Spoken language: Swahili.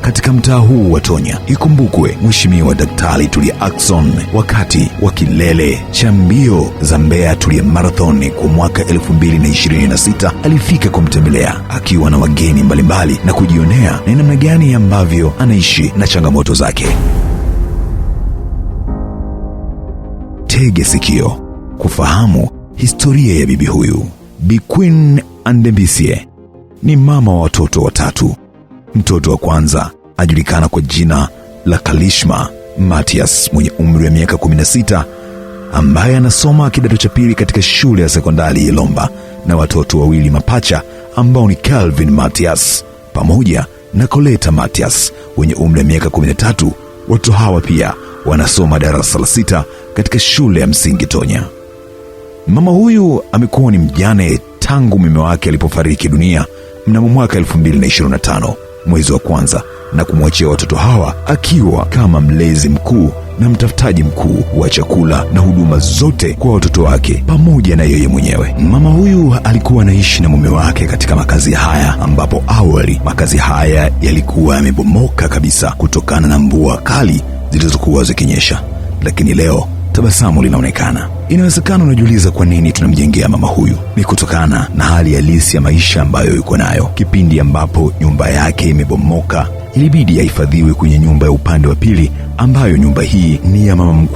katika mtaa huu wa Tonya. Ikumbukwe Mheshimiwa Daktari Tulia Ackson wakati wa kilele cha mbio za Mbeya Tulia Marathon kwa mwaka 2026 alifika kumtembelea akiwa na wageni mbalimbali na kujionea ni namna gani ambavyo anaishi na changamoto zake. Tege sikio kufahamu historia ya bibi huyu. Bi Queen Andembisie ni mama wa watoto watatu. Mtoto wa kwanza ajulikana kwa jina la Kalishma Matias mwenye umri wa miaka 16 ambaye anasoma kidato cha pili katika shule ya sekondari ya Lomba, na watoto wawili mapacha ambao ni Calvin Matias pamoja na Coleta Matias wenye umri wa miaka 13. Watu hawa pia wanasoma darasa la 6 katika shule ya msingi Tonya. Mama huyu amekuwa ni mjane tangu mume wake alipofariki dunia mnamo mwaka 2025 mwezi wa kwanza, na kumwachia watoto hawa akiwa kama mlezi mkuu na mtafutaji mkuu wa chakula na huduma zote kwa watoto wake pamoja na yeye mwenyewe. Mama huyu alikuwa anaishi na mume wake katika makazi haya, ambapo awali makazi haya yalikuwa yamebomoka kabisa kutokana na mvua kali zilizokuwa zikinyesha, lakini leo tabasamu linaonekana. Inawezekana unajiuliza kwa nini tunamjengea mama huyu. Ni kutokana na hali halisi ya maisha ambayo yuko nayo. Kipindi ambapo nyumba yake imebomoka, ilibidi ahifadhiwe kwenye nyumba ya upande wa pili, ambayo nyumba hii ni ya mama mkwe